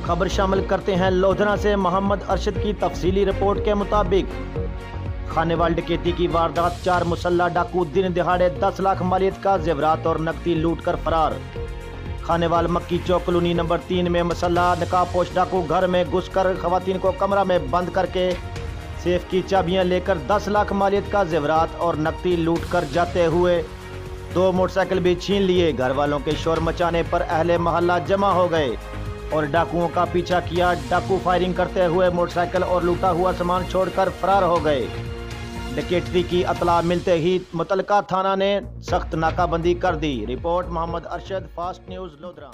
خبر شامل کرتے ہیں لودھرا سے۔ محمد ارشد کی تفصیلی رپورٹ کے مطابق خانے وال ڈکیتی کی واردات، 4 مسلح ڈاکو دن دہاڑے 10 لاکھ مالیت کا زیورات اور نقدی لوٹ کر فرار۔ خانے وال مکی چوک کالونی نمبر 3 میں مسلح نقاب پوش ڈاکو گھر میں گھس کر خواتین کو کمرہ میں بند کر کے سیف کی چابیاں لے کر 10 لاکھ مالیت کا زیورات اور نقدی لوٹ کر جاتے ہوئے 2 موٹر سائیکل بھی چھین لیے۔ گھر والوں کے شور مچانے پر اہل محلہ جمع ہو گئے اور ڈاکوؤں کا پیچھا کیا۔ ڈاکو فائرنگ کرتے ہوئے موٹر سائیکل اور لوٹا ہوا سامان چھوڑ کر فرار ہو گئے۔ ڈکیتی کی اطلاع ملتے ہی متعلقہ تھانہ نے سخت ناکہ بندی کر دی۔ رپورٹ محمد ارشد، فاسٹ نیوز لودھرا۔